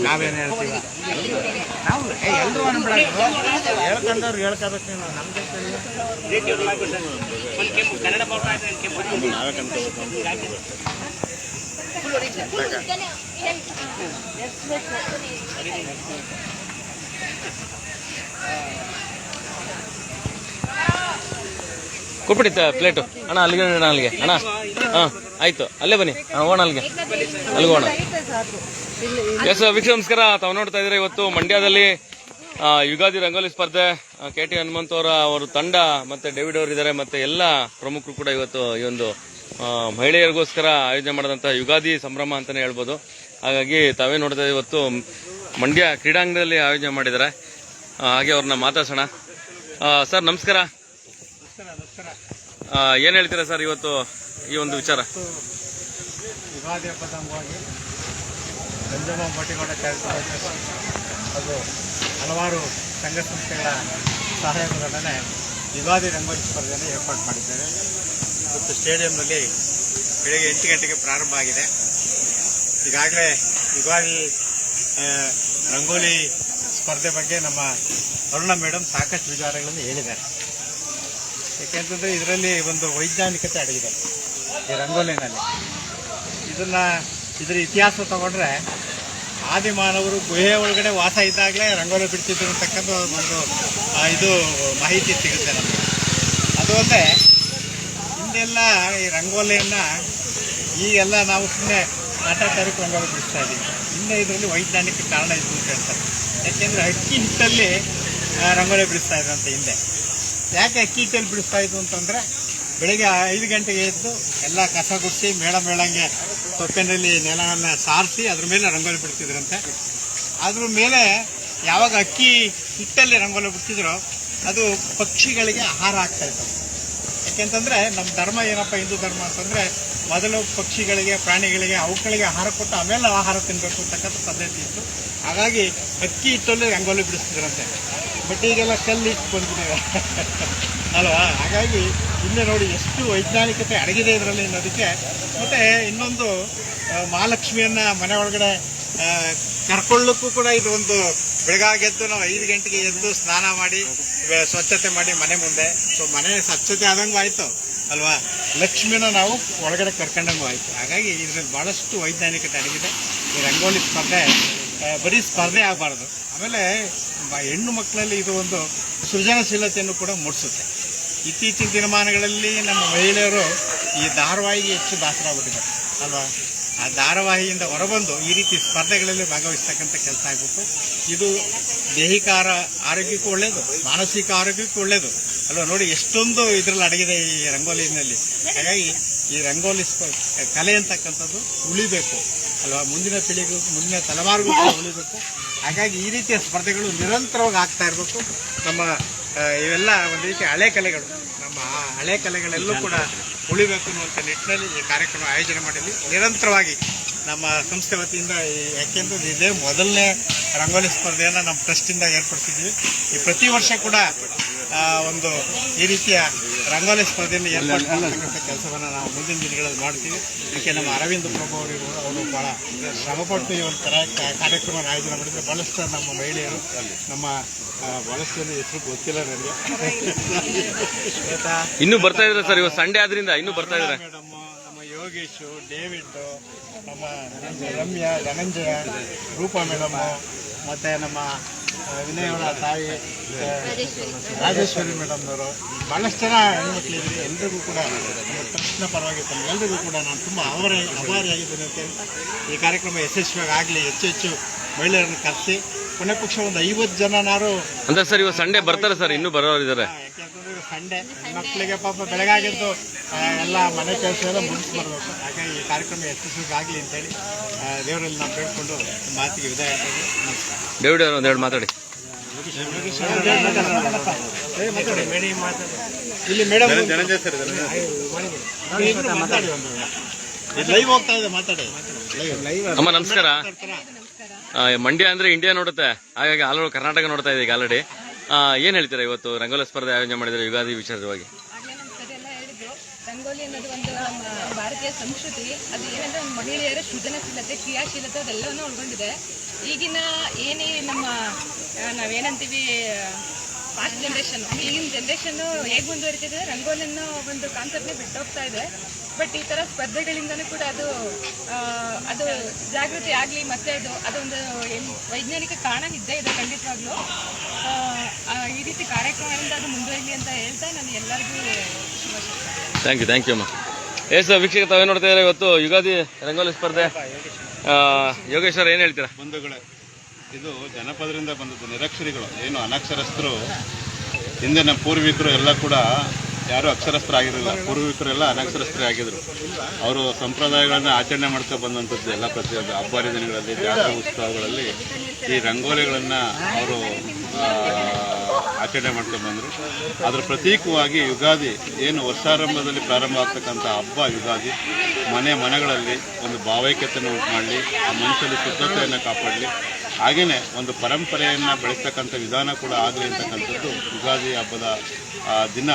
ನಾವೇನು ಹೇಳ್ತೀವಿ ನಾವು ಎಲ್ಲರೂ ಹೇಳ್ಕೊಂಡವ್ರು ಹೇಳ್ಕೋಬೇಕು. ಕೊಟ್ಬಿಡಿ ಪ್ಲೇಟು ಅಣ್ಣ, ಅಲ್ಲಿಗೆ ಅಣ್ಣ, ಅಲ್ಲಿಗೆ ಅಣ್ಣ. ಹಾಂ ಆಯ್ತು, ಅಲ್ಲೇ ಬನ್ನಿ ಹೋಗೋಣ, ಅಲ್ಲಿಗೆ ಹೋಗೋಣ. ಎಸ್ ವೀಕ್ಷಕ ನಮಸ್ಕಾರ. ತಾವು ನೋಡ್ತಾ ಇದ್ರೆ ಇವತ್ತು ಮಂಡ್ಯದಲ್ಲಿ ಯುಗಾದಿ ರಂಗೋಲಿ ಸ್ಪರ್ಧೆ KT ಹನುಮಂತ್ ಅವರ ತಂಡ ಮತ್ತೆ ಡೇವಿಡ್ ಅವರು ಇದ್ದಾರೆ, ಮತ್ತೆ ಎಲ್ಲ ಪ್ರಮುಖರು ಕೂಡ ಇವತ್ತು ಈ ಒಂದು ಮಹಿಳೆಯರಿಗೋಸ್ಕರ ಆಯೋಜನೆ ಮಾಡಿದಂತಹ ಯುಗಾದಿ ಸಂಭ್ರಮ ಅಂತಾನೆ ಹೇಳ್ಬೋದು. ಹಾಗಾಗಿ ತಾವೇ ನೋಡ್ತಾ ಇವತ್ತು ಮಂಡ್ಯ ಕ್ರೀಡಾಂಗಣದಲ್ಲಿ ಆಯೋಜನೆ ಮಾಡಿದ್ದಾರೆ. ಹಾಗೆ ಅವ್ರನ್ನ ಮಾತಾಡ್ಸೋಣ. ಸರ್ ನಮಸ್ಕಾರ. ಏನ್ ಹೇಳ್ತೀರಾ ಸರ್ ಇವತ್ತು ಈ ಒಂದು ವಿಚಾರ? ಯುಗಾದಿ ಹಬ್ಬದ ಅಂಗವಾಗಿ ಗಂಜಮ್ಮ ಮಟ್ಟಿಗೌಡ ಚಾರಿಟಬಲ್ ಅದು ಹಲವಾರು ಸಂಘ ಸಂಸ್ಥೆಗಳ ಸಹಯೋಗದೊಡನೆ ಯುಗಾದಿ ರಂಗೋಲಿ ಸ್ಪರ್ಧೆಯನ್ನು ಏರ್ಪಾಡು ಮಾಡಿದ್ದೇವೆ. ಇವತ್ತು ಸ್ಟೇಡಿಯಂನಲ್ಲಿ ಬೆಳಗ್ಗೆ 8 ಗಂಟೆಗೆ ಪ್ರಾರಂಭ ಆಗಿದೆ. ಈಗಾಗಲೇ ಯುಗಾದಿ ರಂಗೋಲಿ ಸ್ಪರ್ಧೆ ಬಗ್ಗೆ ನಮ್ಮ ಅರುಣ ಮೇಡಮ್ ಸಾಕಷ್ಟು ವಿಚಾರಗಳನ್ನು ಹೇಳಿದ್ದಾರೆ. ಯಾಕೆಂತಂದರೆ ಇದರಲ್ಲಿ ಒಂದು ವೈಜ್ಞಾನಿಕತೆ ಅಡಗಿದೆ ಈ ರಂಗೋಲಿನಲ್ಲಿ. ಇದರ ಇತಿಹಾಸ ತಗೊಂಡ್ರೆ ಆದಿಮಾನವರು ಗುಹೆ ಒಳಗಡೆ ವಾಸ ಇದ್ದಾಗಲೇ ರಂಗೋಲಿ ಬಿಡ್ತಿದ್ರು ಅಂತಕ್ಕಂಥ ಒಂದು ಇದು ಮಾಹಿತಿ ಸಿಗುತ್ತೆ ನಮಗೆ. ಅದು ಅಲ್ಲದೆ ಹಿಂದೆಲ್ಲ ಈ ರಂಗೋಲಿಯನ್ನು ಈಗೆಲ್ಲ ನಾವು ಸುಮ್ಮನೆ ನಾಟಕಕ್ಕೆ ರಂಗೋಲಿ ಬಿಡಿಸ್ತಾ ಇದ್ದೀವಿ. ಹಿಂದೆ ಇದರಲ್ಲಿ ವೈಜ್ಞಾನಿಕ ಕಾರಣ ಇತ್ತು ಅಂತ ಹೇಳ್ತಾರೆ. ಯಾಕೆಂದರೆ ಅಕ್ಕಿ ಹಿಟ್ಟಲ್ಲಿ ರಂಗೋಲಿ ಬಿಡಿಸ್ತಾ ಇದ್ರಂತೆ ಹಿಂದೆ. ಯಾಕೆ ಅಕ್ಕಿ ಹಿಟ್ಟಲ್ಲಿ ಬಿಡಿಸ್ತಾ ಇದ್ದು ಅಂತಂದರೆ ಬೆಳಗ್ಗೆ 5 ಗಂಟೆಗೆ ಎದ್ದು ಎಲ್ಲ ಕಸ ಗುಡಿಸಿ ಮೇಳಂಗೆ ತೊಪ್ಪೆನಲ್ಲಿ ನೆಲವನ್ನು ಸಾರಿಸಿ ಅದ್ರ ಮೇಲೆ ರಂಗೋಲಿ ಬಿಡ್ತಿದ್ರಂತೆ. ಅದ್ರ ಮೇಲೆ ಯಾವಾಗ ಅಕ್ಕಿ ಹಿಟ್ಟಲ್ಲಿ ರಂಗೋಲಿ ಬಿಡ್ತಿದ್ರೋ ಅದು ಪಕ್ಷಿಗಳಿಗೆ ಆಹಾರ ಆಗ್ತಾ ಇತ್ತು. ಯಾಕೆಂತಂದರೆ ನಮ್ಮ ಧರ್ಮ ಏನಪ್ಪ, ಹಿಂದೂ ಧರ್ಮ ಅಂತಂದರೆ ಮೊದಲು ಪಕ್ಷಿಗಳಿಗೆ, ಪ್ರಾಣಿಗಳಿಗೆ, ಅವುಗಳಿಗೆ ಆಹಾರ ಕೊಟ್ಟು ಆಮೇಲೆ ಆಹಾರ ತಿನ್ನಬೇಕು ಅಂತಕ್ಕಂಥ ಪದ್ಧತಿ ಇತ್ತು. ಹಾಗಾಗಿ ಅಕ್ಕಿ ಹಿಟ್ಟಲ್ಲಿ ರಂಗೋಲಿ ಬಿಡಿಸ್ತಿದ್ರಂತೆ. ಬಟ್ ಈಗೆಲ್ಲ ಕಲ್ಲಿಟ್ಟು ಬಂದಿದ್ದೇವೆ ಅಲ್ವಾ. ಹಾಗಾಗಿ ಇಲ್ಲೇ ನೋಡಿ ಎಷ್ಟು ವೈಜ್ಞಾನಿಕತೆ ಅಡಗಿದೆ ಇದರಲ್ಲಿ ಅನ್ನೋದಕ್ಕೆ. ಮತ್ತು ಇನ್ನೊಂದು ಮಹಾಲಕ್ಷ್ಮಿಯನ್ನು ಮನೆ ಒಳಗಡೆ ಕರ್ಕೊಳ್ಳೋಕ್ಕೂ ಕೂಡ ಇದು ಒಂದು ಬೆಳಗಾಗೆದ್ದು ನಾವು 5 ಗಂಟೆಗೆ ಎದ್ದು ಸ್ನಾನ ಮಾಡಿ ಸ್ವಚ್ಛತೆ ಮಾಡಿ ಮನೆ ಮುಂದೆ, ಸೊ ಮನೆ ಸ್ವಚ್ಛತೆ ಆದಂಗೂ ಆಯಿತು ಅಲ್ವಾ, ಲಕ್ಷ್ಮಿನ ನಾವು ಒಳಗಡೆ ಕರ್ಕೊಂಡಂಗೂ ಆಯಿತು. ಹಾಗಾಗಿ ಇದರಲ್ಲಿ ಭಾಳಷ್ಟು ವೈಜ್ಞಾನಿಕತೆ ಅಡಗಿದೆ. ಈ ರಂಗೋಲಿ ಸ್ಪರ್ಧೆ ಬರೀ ಸ್ಪರ್ಧೆ ಆಗಬಾರ್ದು. ಆಮೇಲೆ ಹೆಣ್ಣು ಮಕ್ಕಳಲ್ಲಿ ಇದು ಒಂದು ಸೃಜನಶೀಲತೆಯನ್ನು ಕೂಡ ಮೂಡಿಸುತ್ತೆ. ಇತ್ತೀಚಿನ ದಿನಮಾನಗಳಲ್ಲಿ ನಮ್ಮ ಮಹಿಳೆಯರು ಈ ಧಾರಾವಾಹಿಗೆ ಹೆಚ್ಚು ದಾಸರಾಗ್ಬಿಟ್ಟಿದ್ದಾರೆ ಅಲ್ವಾ. ಆ ಧಾರಾವಾಹಿಯಿಂದ ಹೊರಬಂದು ಈ ರೀತಿ ಸ್ಪರ್ಧೆಗಳಲ್ಲಿ ಭಾಗವಹಿಸ್ತಕ್ಕಂಥ ಕೆಲಸ ಆಗಬೇಕು. ಇದು ದೈಹಿಕ ಆರೋಗ್ಯಕ್ಕೂ ಒಳ್ಳೆಯದು, ಮಾನಸಿಕ ಆರೋಗ್ಯಕ್ಕೂ ಒಳ್ಳೆಯದು ಅಲ್ವಾ. ನೋಡಿ ಎಷ್ಟೊಂದು ಇದರಲ್ಲಿ ಅಡಗಿದೆ ಈ ರಂಗೋಲಿನಲ್ಲಿ. ಹಾಗಾಗಿ ಈ ರಂಗೋಲಿ ಕಲೆ ಅಂತಕ್ಕಂಥದ್ದು ಉಳಿಬೇಕು ಅಲ್ವಾ, ಮುಂದಿನ ಪೀಳಿಗೆಗೂ ಮುಂದಿನ ತಲೆಮಾರಿಗೂ ಉಳಿಬೇಕು. ಹಾಗಾಗಿ ಈ ರೀತಿಯ ಸ್ಪರ್ಧೆಗಳು ನಿರಂತರವಾಗಿ ಆಗ್ತಾ ಇರಬೇಕು. ನಮ್ಮ ಇವೆಲ್ಲ ಒಂದು ರೀತಿ ಹಳೆ ಕಲೆಗಳು, ನಮ್ಮ ಹಳೆ ಕಲೆಗಳೆಲ್ಲೂ ಕೂಡ ಉಳಿಬೇಕು ಅನ್ನುವಂಥ ನಿಟ್ಟಿನಲ್ಲಿ ಈ ಕಾರ್ಯಕ್ರಮ ಆಯೋಜನೆ ಮಾಡಿದ್ವಿ. ನಿರಂತರವಾಗಿ ನಮ್ಮ ಸಂಸ್ಥೆ ವತಿಯಿಂದ, ಯಾಕೆಂದ್ರೆ ಇದೇ ಮೊದಲನೇ ರಂಗೋಲಿ ಸ್ಪರ್ಧೆಯನ್ನು ನಮ್ಮ ಟ್ರಸ್ಟಿಂದ ಏರ್ಪಡಿಸಿದ್ವಿ. ಈ ಪ್ರತಿ ವರ್ಷ ಕೂಡ ಒಂದು ಈ ರೀತಿಯ ರಂಗೋಲಿ ಸ್ಪರ್ಧೆಯನ್ನು ಏರ್ಪಾಡು ಮಾಡತಕ್ಕಂಥ ಕೆಲಸವನ್ನು ನಾವು ಮುಂದಿನ ದಿನಗಳಲ್ಲಿ ಮಾಡ್ತೀವಿ. ಅದಕ್ಕೆ ನಮ್ಮ ಅರವಿಂದ್ ಪ್ರಭು ಅವರು ಭಾಳ ಶ್ರಮಪಟ್ಟು ಈ ಒಂದು ಕಾರ್ಯಕ್ರಮ ಆಯೋಜನೆ ಮಾಡಿದರೆ ಭಾಳಷ್ಟು ನಮ್ಮ ಮಹಿಳೆಯರು, ನಮ್ಮ ಭಾಳಷ್ಟು ಜನ ಹೆಸರು ಗೊತ್ತಿಲ್ಲ ನನಗೆ, ಇನ್ನೂ ಬರ್ತಾ ಇದ್ದಾರೆ ಸರ್. ಇವತ್ತು ಸಂಡೇ ಆದ್ರಿಂದ ಇನ್ನೂ ಬರ್ತಾ ಇದ್ದಾರೆ. ಮೇಡಮ್ಮು, ನಮ್ಮ ಯೋಗೇಶು, ಡೇವಿಡ್, ನಮ್ಮ ರಮ್ಯಾ, ಧನಂಜಯ, ರೂಪಾ ಮೇಡಮ್ಮು, ಮತ್ತು ನಮ್ಮ ವಿನಯ್ ಅವರ ತಾಯಿ ರಾಜೇಶ್ವರಿ ಮೇಡಮ್ನವರು, ಭಾಳಷ್ಟು ಜನ ಹೆಣ್ಮಕ್ಳಿದ್ರಿ. ಎಲ್ರಿಗೂ ಕೂಡ ನಮ್ಮ ಟ್ರಸ್ಟ್ನ ಪರವಾಗಿ ತಮ್ಮೆಲ್ಲರಿಗೂ ಕೂಡ ನಾನು ತುಂಬ ಆಭಾರಿಯಾಗಿದ್ದೇನೆ ಅಂತ ಹೇಳ್ತಾ ಈ ಕಾರ್ಯಕ್ರಮ ಯಶಸ್ವಿಯಾಗಿ ಆಗಲಿ, ಹೆಚ್ಚು ಮಹಿಳೆಯರನ್ನು ಕರೆಸಿ ಕೊನೆ ಪಕ್ಷ ಒಂದು 50 ಜನನಾರು ಅಂದ್ರೆ ಸರ್ ಇವತ್ತು ಸಂಡೇ ಬರ್ತಾರೆ ಸರ್, ಇನ್ನೂ ಬರೋರಿದ್ದಾರೆ. ಯಾಕೆಂತಂದ್ರೆ ಸಂಡೇ ಮಕ್ಕಳಿಗೆ ಪಾಪ ಬೆಳಗಾಗಿದ್ದು ಎಲ್ಲ ಮನೆ ಕೆಲಸ ಎಲ್ಲ ಮುಗಿಸ್ಬರ್ಬೇಕು. ಹಾಗಾಗಿ ಈ ಕಾರ್ಯಕ್ರಮ ಯಶಸ್ವಿಯಾಗಲಿ ಅಂತೇಳಿ ದೇವರಲ್ಲಿ ನಾವು ಬೇಡ್ಕೊಂಡು ಮಾತಿಗೆ ವಿದಾಯ ಹೇಳ್ತೀವಿ. ನಮಸ್ಕಾರ. ಡೇವಿಡ್ ಅವರು ಒಂದೆರಡು ಮಾತಾಡಿ. ಇಲ್ಲಿ ಮೇಡಮ್ ಲೈವ್ ಹೋಗ್ತಾ ಇದೆ, ಮಾತಾಡಿ. ಅಮ್ಮ ನಮಸ್ಕಾರ. ಮಂಡ್ಯ ಅಂದ್ರೆ ಇಂಡಿಯಾ ನೋಡುತ್ತೆ, ಹಾಗಾಗಿ ಆಲ್ ಓವರ್ ಕರ್ನಾಟಕ ನೋಡ್ತಾ ಇದೆ ಈಗ ಆಲ್ರೆಡಿ. ಏನ್ ಹೇಳ್ತೀರಾ ಇವತ್ತು ರಂಗೋಲಿ ಸ್ಪರ್ಧೆ ಆಯೋಜನೆ ಮಾಡಿದ್ರೆ ಯುಗಾದಿ ವಿಚಾರವಾಗಿ? ಆಗ್ಲೇ ನಮ್ಮ ಸರಿ ಎಲ್ಲ ಹೇಳಿದ್ರು, ರಂಗೋಲಿ ಅನ್ನೋದು ಒಂದು ನಮ್ಮ ಭಾರತೀಯ ಸಂಸ್ಕೃತಿ. ಅದು ಏನಂದ್ರೆ ಮಹಿಳೆಯರ ಸೃಜನಶೀಲತೆ, ಕ್ರಿಯಾಶೀಲತೆ ಅದೆಲ್ಲವನ್ನೂ ಒಳಗೊಂಡಿದೆ. ಈಗಿನ ಏನೇ ನಮ್ಮ ನಾವೇನಂತೀವಿ ಫಾಸ್ಟ್ ಜನ್ರೇಷನ್, ಈಗಿನ ಜನ್ರೇಷನ್ನು ಹೇಗೆ ಮುಂದುವರಿತಿದೆ, ರಂಗೋಲಿ ಅನ್ನೋ ಒಂದು ಕಾನ್ಸೆಪ್ಟ್ನೇ ಬಿಟ್ಟೋಗ್ತಾ ಇದೆ. ಬಟ್ ಈ ಥರ ಸ್ಪರ್ಧೆಗಳಿಂದನೂ ಕೂಡ ಅದು ಜಾಗೃತಿ ಆಗಲಿ, ಮತ್ತು ಅದೊಂದು ವೈಜ್ಞಾನಿಕ ಕಾರಣ ಇದ್ದೇ ಇದೆ ಖಂಡಿತವಾಗ್ಲೂ. ಈ ರೀತಿ ಕಾರ್ಯಕ್ರಮದಿಂದ ಅದು ಮುಂದುವರಿಲಿ ಅಂತ ಹೇಳ್ತಾ ನಾನು ಎಲ್ಲರಿಗೂ ಶುಭಾಶಯ. ಥ್ಯಾಂಕ್ ಯು ಅಮ್ಮ. ವೀಕ್ಷಕ ತಾವೇ ನೋಡ್ತಾ ಇದ್ದಾರೆ ಇವತ್ತು ಯುಗಾದಿ ರಂಗೋಲಿ ಸ್ಪರ್ಧೆ. ಯೋಗೇಶ್ವರ ಏನು ಹೇಳ್ತೀರಾ? ಬಂಧುಗಳೇ, ಇದು ಜನಪದರಿಂದ ಬಂದದ್ದು. ನಿರಕ್ಷರಿಗಳು ಏನು ಅನಕ್ಷರಸ್ಥರು, ಹಿಂದೆ ನಮ್ಮ ಪೂರ್ವಿಕರು ಎಲ್ಲ ಕೂಡ ಯಾರು ಅಕ್ಷರಸ್ಥರಾಗಿರಲಿಲ್ಲ, ಪೂರ್ವಿಕರೆಲ್ಲ ಅನಕ್ಷರಸ್ಥರೇ ಆಗಿದ್ರು. ಅವರು ಸಂಪ್ರದಾಯಗಳನ್ನ ಆಚರಣೆ ಮಾಡ್ತಾ ಬಂದಂಥದ್ದು ಎಲ್ಲ ಪ್ರತಿಯೊಂದು ಹಬ್ಬ ಹರಿದಿನಗಳಲ್ಲಿ, ಜಾತ್ರಾ ಉತ್ಸವಗಳಲ್ಲಿ ಈ ರಂಗೋಲಿಗಳನ್ನು ಅವರು ಆಚರಣೆ ಮಾಡ್ಕೊಂಡು ಬಂದರು. ಅದರ ಪ್ರತೀಕವಾಗಿ ಯುಗಾದಿ ಏನು ವರ್ಷಾರಂಭದಲ್ಲಿ ಪ್ರಾರಂಭ ಆಗ್ತಕ್ಕಂಥ ಹಬ್ಬ ಯುಗಾದಿ, ಮನೆಗಳಲ್ಲಿ ಒಂದು ಭಾವೈಕ್ಯತೆಯನ್ನು ಉಂಟು ಮಾಡಲಿ, ಆ ಮನುಷ್ಯನ ಶುದ್ಧತೆಯನ್ನು ಕಾಪಾಡಲಿ, ಹಾಗೆಯೇ ಒಂದು ಪರಂಪರೆಯನ್ನು ಬೆಳೆಸ್ತಕ್ಕಂಥ ವಿಧಾನ ಕೂಡ ಆಗಲಿ ಅಂತಕ್ಕಂಥದ್ದು ಯುಗಾದಿ ಹಬ್ಬದ ದಿನ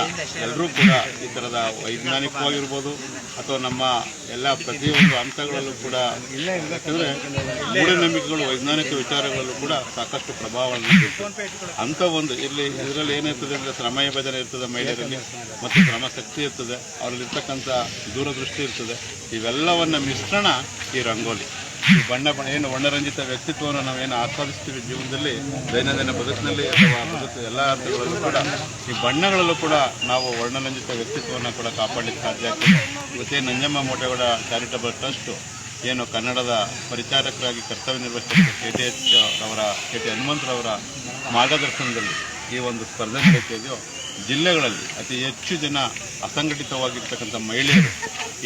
ಎಲ್ಲರೂ ಕೂಡ ಈ ಥರದ ವೈಜ್ಞಾನಿಕವಾಗಿರ್ಬೋದು ಅಥವಾ ನಮ್ಮ ಎಲ್ಲ ಪ್ರತಿಯೊಂದು ಹಂತಗಳಲ್ಲೂ ಕೂಡ, ಯಾಕಂದರೆ ಮೂಢನಂಬಿಕೆಗಳು ವೈಜ್ಞಾನಿಕ ವಿಚಾರಗಳಲ್ಲೂ ಕೂಡ ಸಾಕಷ್ಟು ಪ್ರಭಾವವನ್ನು ಬೀರ್ತದೆ. ಅಂಥ ಒಂದು ಇದರಲ್ಲಿ ಏನಿರ್ತದೆ ಅಂದರೆ ಶ್ರಮಯ ಭಜನೆ ಇರ್ತದೆ ಮಹಿಳೆಯರಲ್ಲಿ, ಮತ್ತು ಶ್ರಮ ಶಕ್ತಿ ಇರ್ತದೆ, ಅವರಲ್ಲಿರ್ತಕ್ಕಂಥ ದೂರದೃಷ್ಟಿ ಇರ್ತದೆ. ಇವೆಲ್ಲವನ್ನ ಮಿಶ್ರಣ ಈ ರಂಗೋಲಿ. ಈ ಏನು ವರ್ಣರಂಜಿತ ವ್ಯಕ್ತಿತ್ವವನ್ನು ನಾವೇನು ಆಸ್ವಾದಿಸ್ತೀವಿ ಜೀವನದಲ್ಲಿ, ದೈನಂದಿನ ಬದುಕಿನಲ್ಲಿ ಅಥವಾ ಬದುಕು ಎಲ್ಲ ಅರ್ಥಗಳಲ್ಲೂ ಕೂಡ ಈ ಬಣ್ಣಗಳಲ್ಲೂ ಕೂಡ ನಾವು ವರ್ಣರಂಜಿತ ವ್ಯಕ್ತಿತ್ವವನ್ನು ಕೂಡ ಕಾಪಾಡಲಿಕ್ಕೆ ಸಾಧ್ಯ ಆಗ್ತದೆ. ಇವತ್ತೇ ನಂಜಮ್ಮ ಮೋಟೇಗೌಡ ಚಾರಿಟಬಲ್ ಟ್ರಸ್ಟ್ ಏನು ಕನ್ನಡದ ಪರಿಚಾರಕರಾಗಿ ಕರ್ತವ್ಯ ನಿರ್ವಹಿಸಿದ ಕೆ ಟಿ ಹನುಮಂತರವರ ಮಾರ್ಗದರ್ಶನದಲ್ಲಿ ಈ ಒಂದು ಸ್ಪರ್ಧೆ ನಡೆಯುತ್ತಿದೆಯೋ, ಜಿಲ್ಲೆಗಳಲ್ಲಿ ಅತಿ ಹೆಚ್ಚು ಜನ ಅಸಂಘಟಿತವಾಗಿರ್ತಕ್ಕಂಥ ಮಹಿಳೆಯರು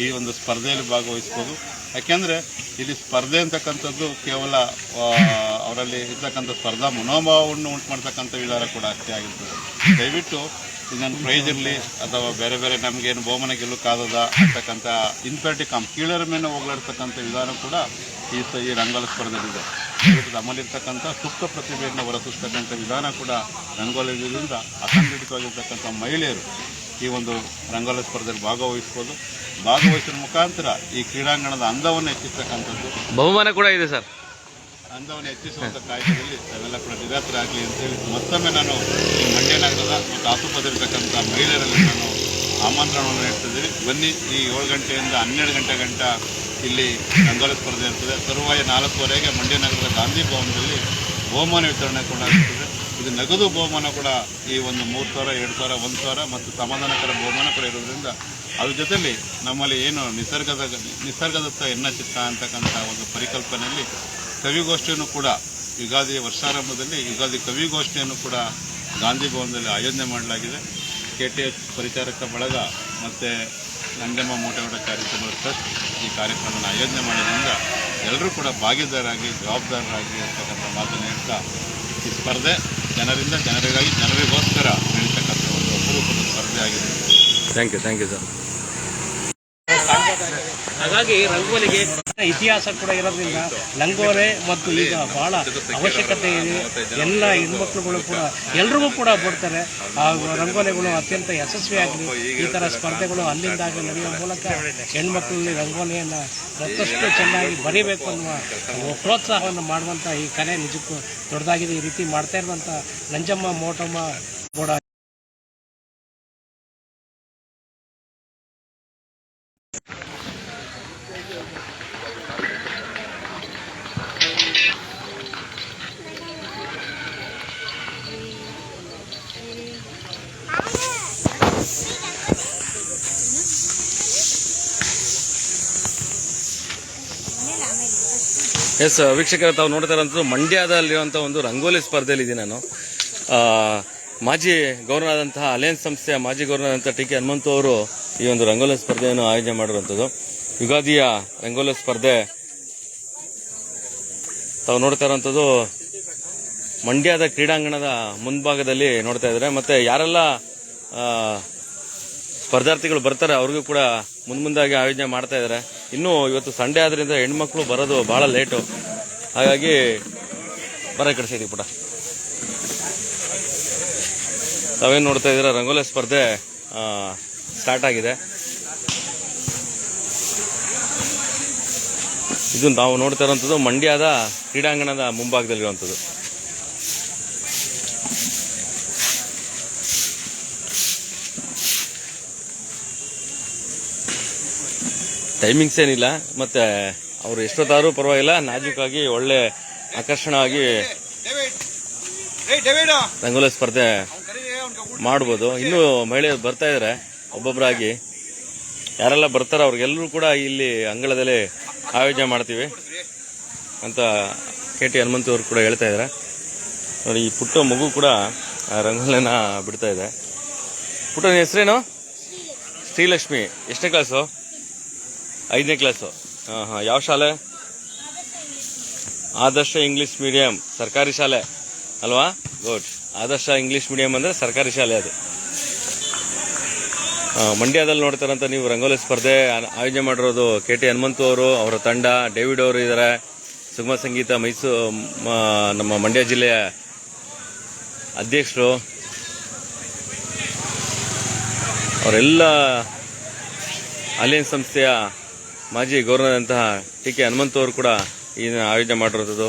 ಈ ಒಂದು ಸ್ಪರ್ಧೆಯಲ್ಲಿ ಭಾಗವಹಿಸ್ಬೋದು. ಯಾಕೆಂದರೆ ಇಲ್ಲಿ ಸ್ಪರ್ಧೆ ಅಂತಕ್ಕಂಥದ್ದು ಕೇವಲ ಅವರಲ್ಲಿ ಇರ್ತಕ್ಕಂಥ ಸ್ಪರ್ಧಾ ಮನೋಭಾವವನ್ನು ಉಂಟು ಮಾಡ್ತಕ್ಕಂಥ ವಿಚಾರ ಕೂಡ ಅಷ್ಟೇ ಆಗಿರ್ತದೆ. ದಯವಿಟ್ಟು ಇದನ್ನು ಪ್ರೈಜ್ ಇರಲಿ ಅಥವಾ ಬೇರೆ ಬೇರೆ ನಮಗೇನು ಬಹುಮಾನ ಗೆಲ್ಲುಕ್ಕಾಗದ ಅಂತಕ್ಕಂಥ ಇನ್ಫ್ಯಾರಿಟಿ ಕೀಳರ ಮೇಲೆ ಹೋಗ್ಲಾಡ್ತಕ್ಕಂಥ ವಿಧಾನ ಕೂಡ ಈ ರಂಗೋಲಿ ಸ್ಪರ್ಧೆಯಲ್ಲಿದೆ. ನಮ್ಮಲ್ಲಿರ್ತಕ್ಕಂಥ ಸೂಕ್ತ ಪ್ರತಿಭೆಯನ್ನು ಹೊರಸೂಸ್ತಕ್ಕಂಥ ವಿಧಾನ ಕೂಡ ರಂಗೋಲಿಯಿಂದ ಅಸಂಘಟಿತವಾಗಿರ್ತಕ್ಕಂಥ ಮಹಿಳೆಯರು ಈ ಒಂದು ರಂಗೋಲಿ ಸ್ಪರ್ಧೆಯಲ್ಲಿ ಭಾಗವಹಿಸುವ ಮುಖಾಂತರ ಈ ಕ್ರೀಡಾಂಗಣದ ಅಂದವನ್ನು ಹೆಚ್ಚಿಸ್ತಕ್ಕಂಥದ್ದು, ಬಹುಮಾನ ಕೂಡ ಇದೆ ಸರ್, ಅಂದವನ್ನು ಹೆಚ್ಚಿಸುವಂಥ ಕಾಯ್ದೆಯಲ್ಲಿ ತಾವೆಲ್ಲ ಕೂಡ ನಿರತರಾಗಲಿ ಅಂತೇಳಿ ಮತ್ತೊಮ್ಮೆ ನಾನು ಈ ಮಂಡ್ಯ ನಗರದ ಮತ್ತು ಆಸುಪದಲ್ಲಿರ್ತಕ್ಕಂಥ ಮಹಿಳೆಯರಲ್ಲಿ ನಾನು ಆಮಂತ್ರಣವನ್ನು ನೀಡ್ತಿದ್ದೀವಿ. ಬನ್ನಿ, ಈ 7 ಗಂಟೆಯಿಂದ 12 ಗಂಟೆ ಇಲ್ಲಿ ರಂಗೋಲಿ ಸ್ಪರ್ಧೆ ಇರ್ತದೆ. ತರುವಾಯ 4:15ಕ್ಕೆ ಮಂಡ್ಯ ನಗರದ ಗಾಂಧಿ ಭವನದಲ್ಲಿ ಬಹುಮಾನ ವಿತರಣೆ ಕೂಡ ಇರ್ತದೆ. ಇದು ನಗದು ಬಹುಮಾನ ಕೂಡ ಈ ಒಂದು 3,000, 2,000, 1,000 ಮತ್ತು ಸಮಾಧಾನಕರ ಬಹುಮಾನ ಕೂಡ ಇರೋದ್ರಿಂದ, ಅದ್ರ ಜೊತೆಯಲ್ಲಿ ನಮ್ಮಲ್ಲಿ ಏನು ನಿಸರ್ಗದತ್ತ ಎನ್ನ ಚಿತ್ತ ಅಂತಕ್ಕಂಥ ಒಂದು ಪರಿಕಲ್ಪನೆಯಲ್ಲಿ ಕವಿಗೋಷ್ಠಿಯನ್ನು ಕೂಡ ಯುಗಾದಿಯ ವರ್ಷಾರಂಭದಲ್ಲಿ ಯುಗಾದಿ ಕವಿಗೋಷ್ಠಿಯನ್ನು ಕೂಡ ಗಾಂಧಿ ಭವನದಲ್ಲಿ ಆಯೋಜನೆ ಮಾಡಲಾಗಿದೆ. KTH ಪರಿಚಾರಕ ಬಳಗ ಮತ್ತು ನಂಜಮ್ಮ ಮೋಟೇಗೌಡ ಚಾರಿಟಬಲ್ ಟ್ರಸ್ಟ್ ಈ ಕಾರ್ಯಕ್ರಮವನ್ನು ಆಯೋಜನೆ ಮಾಡೋದ್ರಿಂದ ಎಲ್ಲರೂ ಕೂಡ ಭಾಗಿದಾರರಾಗಿ ಜವಾಬ್ದಾರರಾಗಿ ಅಂತಕ್ಕಂಥ ಮಾತನ್ನು ಹೇಳ್ತಾ, ಈ ಸ್ಪರ್ಧೆ ಜನರಿಂದ ಜನರಿಗಾಗಿ ಜನರಿಗೋಸ್ಕರ ನಡೀತಕ್ಕಂಥ ಒಂದು ಅಪರೂಪದ ಸ್ಪರ್ಧೆ ಆಗಿದೆ. Thank you sir. ಹಾಗಾಗಿ ರಂಗೋಲಿಗೆ ಇತಿಹಾಸ ಕೂಡ ಇರೋದ್ರಿಂದ ರಂಗೋಲಿ ಮತ್ತು ಈಗ ಬಹಳ ಅವಶ್ಯಕತೆ ಇದೆ. ಎಲ್ಲ ಹೆಣ್ಮಕ್ಳುಗಳು ಕೂಡ ಎಲ್ರಿಗೂ ಕೂಡ ಬಿಡ್ತಾರೆ. ಆ ರಂಗೋಲಿಗಳು ಅತ್ಯಂತ ಯಶಸ್ವಿಯಾಗಲಿ, ಈ ಥರ ಸ್ಪರ್ಧೆಗಳು ಅಲ್ಲಿಂದಾಗಿ ನಡೆಯುವ ಮೂಲಕ ಹೆಣ್ಮಕ್ಳಲ್ಲಿ ರಂಗೋಲಿಯನ್ನು ಮತ್ತಷ್ಟು ಚೆನ್ನಾಗಿ ಬರೀಬೇಕು ಅನ್ನುವ ಪ್ರೋತ್ಸಾಹವನ್ನು ಮಾಡುವಂಥ ಈ ಕಲೆ ನಿಜಕ್ಕೂ ದೊಡ್ಡದಾಗಿದೆ. ಈ ರೀತಿ ಮಾಡ್ತಾ ಇರುವಂಥ ನಂಜಮ್ಮ ಮೋಟಮ್ಮ ಕೂಡ ವೀಕ್ಷಕರ, ತಾವು ನೋಡ್ತಾ ಇರೋಂಥದ್ದು ಮಂಡ್ಯದಲ್ಲಿರುವಂಥ ಒಂದು ರಂಗೋಲಿ ಸ್ಪರ್ಧೆಯಲ್ಲಿ ಇದೆ. ನಾನು ಮಾಜಿ ಗವರ್ನರ್ ಆದಂತಹ ಅಲಯನ್ಸ್ ಸಂಸ್ಥೆಯ ಮಾಜಿ ಗವರ್ನರ್ ಆದಂತಹ ಟಿ ಕೆ ಹನುಮಂತು ಅವರು ಈ ಒಂದು ರಂಗೋಲಿ ಸ್ಪರ್ಧೆಯನ್ನು ಆಯೋಜನೆ ಮಾಡಿರುವಂಥದ್ದು. ಯುಗಾದಿಯ ರಂಗೋಲಿ ಸ್ಪರ್ಧೆ ತಾವು ನೋಡ್ತಾ ಇರುವಂಥದ್ದು ಮಂಡ್ಯದ ಕ್ರೀಡಾಂಗಣದ ಮುಂಭಾಗದಲ್ಲಿ ನೋಡ್ತಾ ಇದ್ದಾರೆ. ಮತ್ತೆ ಯಾರೆಲ್ಲ ಸ್ಪರ್ಧಾರ್ಥಿಗಳು ಬರ್ತಾರೆ ಅವ್ರಿಗೂ ಕೂಡ ಮುಂದಾಗಿ ಆಯೋಜನೆ ಮಾಡ್ತಾ ಇದ್ದಾರೆ. ಇನ್ನೂ ಇವತ್ತು ಸಂಡೇ ಆದ್ರಿಂದ ಹೆಣ್ಮಕ್ಳು ಬರೋದು ಬಹಳ ಲೇಟು. ಹಾಗಾಗಿ ಬರ ಈ ಕಡೆ ಸೈಡಿಗೆ ಪುಟ. ತಾವೇನು ನೋಡ್ತಾ ಇದ್ದೀರಾ, ರಂಗೋಲಿ ಸ್ಪರ್ಧೆ ಸ್ಟಾರ್ಟ್ ಆಗಿದೆ. ಇದು ನಾವು ನೋಡ್ತಾ ಇರೋಂಥದ್ದು ಮಂಡ್ಯದ ಕ್ರೀಡಾಂಗಣದ ಮುಂಭಾಗದಲ್ಲಿರುವಂಥದ್ದು. ಟೈಮಿಂಗ್ಸ್ ಏನಿಲ್ಲ, ಮತ್ತು ಅವರು ಎಷ್ಟೊತ್ತಾದರೂ ಪರವಾಗಿಲ್ಲ, ನಾಜೂಕಾಗಿ ಒಳ್ಳೆ ಆಕರ್ಷಣವಾಗಿ ರಂಗೋಲಿ ಸ್ಪರ್ಧೆ ಮಾಡ್ಬೋದು. ಇನ್ನೂ ಮಹಿಳೆಯರು ಬರ್ತಾ ಇದ್ದಾರೆ ಒಬ್ಬೊಬ್ಬರಾಗಿ. ಯಾರೆಲ್ಲ ಬರ್ತಾರೋ ಅವ್ರಿಗೆಲ್ಲರೂ ಕೂಡ ಇಲ್ಲಿ ಅಂಗಳದಲ್ಲಿ ಆಯೋಜನೆ ಮಾಡ್ತೀವಿ ಅಂತ KT ಹನುಮಂತು ಅವರು ಕೂಡ ಹೇಳ್ತಾ ಇದ್ದಾರೆ. ನೋಡಿ, ಈ ಪುಟ್ಟ ಮಗು ಕೂಡ ರಂಗೋಲಿನ ಬಿಡ್ತಾ ಇದೆ. ಪುಟ್ಟನ ಹೆಸರೇನು? ಶ್ರೀಲಕ್ಷ್ಮಿ. ಎಷ್ಟನೇ ಕ್ಲಾಸು? 5ನೇ ಕ್ಲಾಸು. ಹಾಂ. ಯಾವ ಶಾಲೆ? ಆದರ್ಶ ಇಂಗ್ಲಿಷ್ ಮೀಡಿಯಂ, ಸರ್ಕಾರಿ ಶಾಲೆ ಅಲ್ವಾ? ಗುಡ್. ಆದರ್ಶ ಇಂಗ್ಲಿಷ್ ಮೀಡಿಯಂ ಅಂದರೆ ಸರ್ಕಾರಿ ಶಾಲೆ ಅದು. ಮಂಡ್ಯದಲ್ಲಿ ನೋಡ್ತಾರಂತ ನೀವು ರಂಗೋಲಿ ಸ್ಪರ್ಧೆ ಆಯೋಜನೆ ಮಾಡಿರೋದು KT ಹನುಮಂತು ಅವರು, ಅವರ ತಂಡ, ಡೇವಿಡ್ ಅವರು ಇದ್ದಾರೆ, ಸುಗಮ ಸಂಗೀತ ನಮ್ಮ ಮಂಡ್ಯ ಜಿಲ್ಲೆಯ ಅಧ್ಯಕ್ಷರು, ಅವರೆಲ್ಲ ಅಲಿಯನ್ಸ್ ಸಂಸ್ಥೆಯ ಮಾಜಿ ಗವರ್ನರ್ ಅಂತಹ TK ಹನುಮಂತು ಅವರು ಕೂಡ ಇದನ್ನ ಆಯೋಜನೆ ಮಾಡಿರೋದು.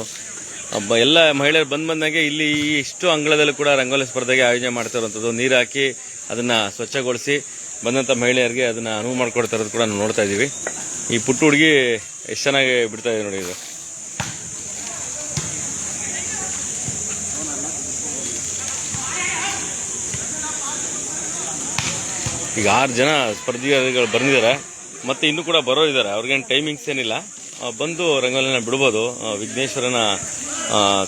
ಎಲ್ಲ ಮಹಿಳೆಯರು ಬಂದಂಗೆ ಇಲ್ಲಿ ಇಷ್ಟು ಅಂಗಳದಲ್ಲೂ ಕೂಡ ರಂಗೋಲಿ ಸ್ಪರ್ಧೆಗೆ ಆಯೋಜನೆ ಮಾಡ್ತಾ ಇರುವಂಥದ್ದು. ನೀರು ಹಾಕಿ ಅದನ್ನ ಸ್ವಚ್ಛಗೊಳಿಸಿ ಬಂದಂಥ ಮಹಿಳೆಯರಿಗೆ ಅದನ್ನ ಅನುವು ಮಾಡ್ಕೊಡ್ತಾ ಇರೋದು ಕೂಡ ನಾವು ನೋಡ್ತಾ ಇದ್ದೀವಿ. ಈ ಪುಟ್ಟ ಹುಡುಗಿ ಎಷ್ಟು ಚೆನ್ನಾಗಿ ಬಿಡ್ತಾ ಇದೆ ನೋಡಿ. ಇದು ಈಗ 6 ಜನ ಸ್ಪರ್ಧಿಗಳು ಬಂದಿದ್ದಾರೆ, ಮತ್ತೆ ಇನ್ನೂ ಕೂಡ ಬರೋರಿದ್ದಾರೆ. ಅವ್ರಿಗೇನು ಟೈಮಿಂಗ್ಸ್ ಏನಿಲ್ಲ, ಬಂದು ರಂಗೋಲಿನ ಬಿಡ್ಬೋದು. ವಿಘ್ನೇಶ್ವರನ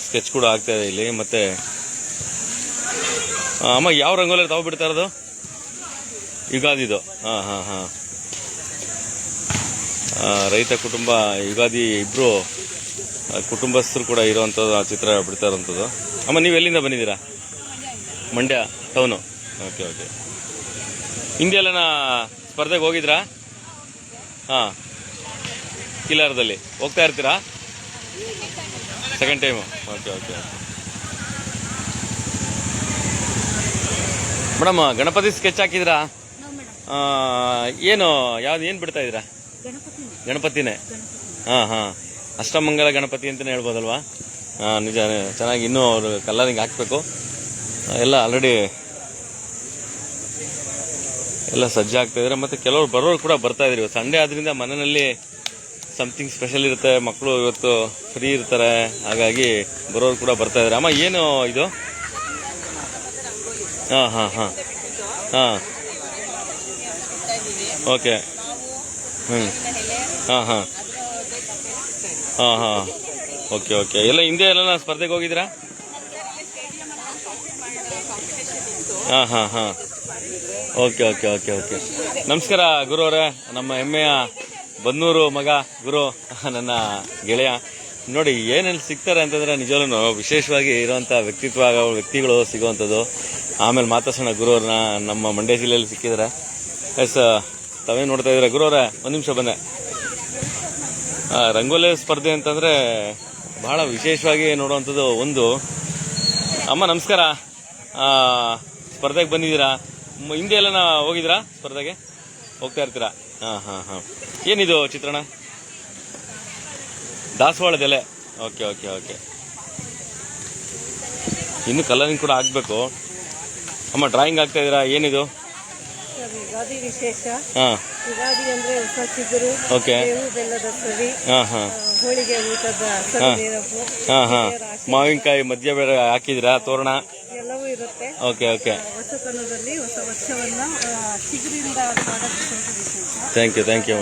ಸ್ಕೆಚ್ ಕೂಡ ಆಗ್ತಾ ಇದೆ ಇಲ್ಲಿ. ಮತ್ತೆ ಅಮ್ಮ, ಯಾವ ರಂಗೋಲಿ ತಾವು ಬಿಡ್ತಾ ಇರೋದು? ಯುಗಾದಿದು. ಹಾಂ. ರೈತ ಕುಟುಂಬ ಯುಗಾದಿ ಇಬ್ರು ಕುಟುಂಬಸ್ಥರು ಕೂಡ ಇರುವಂಥದ್ದು ಆ ಚಿತ್ರ ಬಿಡ್ತಾ ಇರೋಂಥದ್ದು. ಅಮ್ಮ, ನೀವು ಎಲ್ಲಿಂದ ಬಂದಿದ್ದೀರಾ? ಮಂಡ್ಯ ಟೌನು. ಓಕೆ. ಹಿಂದೆ ಎಲ್ಲ ಸ್ಪರ್ಧೆಗೆ ಹೋಗಿದ್ರಾ? ಹಾಂ. ಕಿಲಾರದಲ್ಲಿ ಹೋಗ್ತಾ ಇರ್ತೀರಾ? Second time. Okay. Madam, Ganapati sketch ಹಾಕಿದ್ರಾ? ಏನು ಬಿಡ್ತಾ ಇದ್ದೀರಾ? ಗಣಪತಿನೇ. ಹಾಂ. ಅಷ್ಟಮಂಗಲ ಗಣಪತಿ ಅಂತಲೇ ಹೇಳ್ಬೋದಲ್ವಾ? ನಿಜ, ಚೆನ್ನಾಗಿ ಇನ್ನೂ ಅವರು ಕಲರಿಂಗ್ ಹಾಕಬೇಕು. ಎಲ್ಲ ಆಲ್ರೆಡಿ ಎಲ್ಲ ಸಜ್ಜಾಗ್ತಾ ಇದ್ದಾರೆ. ಮತ್ತು ಕೆಲವರು ಬರೋರು ಕೂಡ ಬರ್ತಾ ಇದ್ರು. ಸಂಡೇ ಆದ್ರಿಂದ ಮನೆಯಲ್ಲಿ ಸಮಥಿಂಗ್ ಸ್ಪೆಷಲ್ ಇರುತ್ತೆ, ಮಕ್ಕಳು ಇವತ್ತು ಫ್ರೀ ಇರ್ತಾರೆ, ಹಾಗಾಗಿ ಬರೋರು ಕೂಡ ಬರ್ತಾ ಇದ್ದಾರೆ. ಅಮ್ಮ, ಏನು ಇದು? ಹಾಂ. ಓಕೆ. ಹಾಂ. ಓಕೆ. ಎಲ್ಲ ಹಿಂದೆ ಎಲ್ಲ ಸ್ಪರ್ಧೆಗೆ ಹೋಗಿದ್ದೀರಾ? ಹಾಂ. ಓಕೆ. ನಮಸ್ಕಾರ ಗುರು ಅವರೇ. ನಮ್ಮ ಹೆಮ್ಮೆಯ ಬನ್ನೂರು ಮಗ ಗುರು, ನನ್ನ ಗೆಳೆಯ. ನೋಡಿ, ಏನೇನು ಸಿಗ್ತಾರೆ ಅಂತಂದ್ರೆ ನಿಜವೂ ವಿಶೇಷವಾಗಿ ಇರುವಂಥ ವ್ಯಕ್ತಿಗಳು ಸಿಗುವಂಥದ್ದು. ಆಮೇಲೆ ಮಾತಾಡ್ಸೋಣ ಗುರು ಅವ್ರನ್ನ. ನಮ್ಮ ಮಂಡ್ಯ ಜಿಲ್ಲೆಯಲ್ಲಿ ಸಿಕ್ಕಿದ್ದಾರೆ. ಎಸ್, ತಾವೇನು ನೋಡ್ತಾ ಇದ್ದೀರಾ? ಗುರು ಅವರೇ, ಒಂದು ನಿಮಿಷ ಬಂದೆ. ರಂಗೋಲಿ ಸ್ಪರ್ಧೆ ಅಂತಂದರೆ ಬಹಳ ವಿಶೇಷವಾಗಿ ನೋಡುವಂಥದ್ದು ಒಂದು. ಅಮ್ಮ, ನಮಸ್ಕಾರ. ಸ್ಪರ್ಧೆಗೆ ಬಂದಿದ್ದೀರಾ? ಹಿಂದೆ ಎಲ್ಲ ಹೋಗಿದ್ದೀರಾ ಸ್ಪರ್ಧೆಗೆ? ಹೋಗ್ತಾ ಇರ್ತೀರಾ? ಹಾಂ. ಏನಿದು ಚಿತ್ರಣ? ದಾಸವಾಳದೆಲೆ. ಓಕೆ. ಇನ್ನು ಕಲರಿಂಗ್ ಕೂಡ ಆಗಬೇಕು. ಅಮ್ಮ, ಡ್ರಾಯಿಂಗ್ ಆಗ್ತಾ ಇದ್ದೀರಾ? ಏನಿದು? ಯುಗಾದಿ ವಿಶೇಷ. ಯುಗಾದಿ ಅಂದ್ರೆ ಹೊಸ ಚಿಗುರು, ಬೆಲ್ಲದ ಸವಿ, ಹೋಳಿಗೆ ಊಟದ ಸವಿನೆನಪು, ಮಾವಿನಕಾಯಿ ಮಧ್ಯ ಬೇರೆ ಹಾಕಿದಿರಾ? ತೋರಣ ಎಲ್ಲವೂ ಇರುತ್ತೆ. ಓಕೆ. ಹೊಸತನದಲ್ಲಿ ಹೊಸ ವರ್ಷವನ್ನ ಚಿಗುರಿಂದ ಮಾಡೋದು ವಿಶೇಷ. Thank you.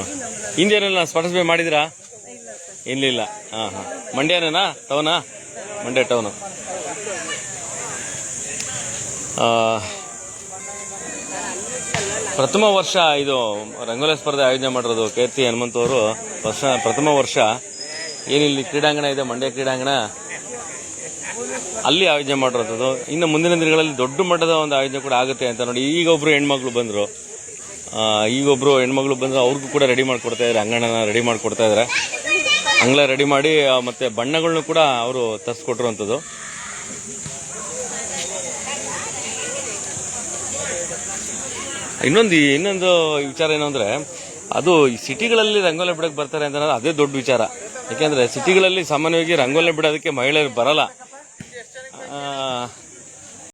ಹಿಂದೇನೆಲ್ಲ ಪಾರ್ಟಿಸಿಪೇಟ್ ಮಾಡಿದಿರಾ? ಇಲ್ಲ. ಹಾಂ. ಮಂಡ್ಯನೇನಾ? ಟೌನಾ? ಮಂಡ್ಯ ಟೌನು. ಪ್ರಥಮ ವರ್ಷ ಇದು ರಂಗೋಲಿ ಸ್ಪರ್ಧೆ ಆಯೋಜನೆ ಮಾಡಿರೋದು KT ಹನುಮಂತು ಅವರು. ಪ್ರಥಮ ವರ್ಷ ಏನಿಲ್ಲಿ ಕ್ರೀಡಾಂಗಣ ಇದೆ, ಮಂಡ್ಯ ಕ್ರೀಡಾಂಗಣ, ಅಲ್ಲಿ ಆಯೋಜನೆ ಮಾಡಿರೋದು. ಇನ್ನು ಮುಂದಿನ ದಿನಗಳಲ್ಲಿ ದೊಡ್ಡ ಮಟ್ಟದ ಒಂದು ಆಯೋಜನೆ ಕೂಡ ಆಗುತ್ತೆ ಅಂತ ನೋಡಿ. ಈಗೊಬ್ರು ಹೆಣ್ಮಕ್ಳು ಬಂದರು, ಅವ್ರಿಗೂ ಕೂಡ ರೆಡಿ ಮಾಡಿಕೊಡ್ತಾ ಇದ್ದಾರೆ, ಅಂಗಣನ ರೆಡಿ ಮಾಡಿಕೊಡ್ತಾ ಇದ್ದಾರೆ. ಅಂಗ್ಲ ರೆಡಿ ಮಾಡಿ ಮತ್ತೆ ಬಣ್ಣಗಳನ್ನು ಕೂಡ ಅವರು ತರಿಸ್ಕೊಟ್ಟಿರುವಂಥದ್ದು. ಇನ್ನೊಂದು ವಿಚಾರ ಏನು ಅಂದ್ರೆ, ಅದು ಈ ಸಿಟಿಗಳಲ್ಲಿ ರಂಗೋಲಿ ಬಿಡಕ್ಕೆ ಬರ್ತಾರೆ ಅಂತ ಅದೇ ದೊಡ್ಡ ವಿಚಾರ. ಯಾಕೆಂದ್ರೆ ಸಿಟಿಗಳಲ್ಲಿ ಸಾಮಾನ್ಯವಾಗಿ ರಂಗೋಲಿ ಬಿಡೋದಕ್ಕೆ ಮಹಿಳೆಯರು ಬರಲ್ಲ.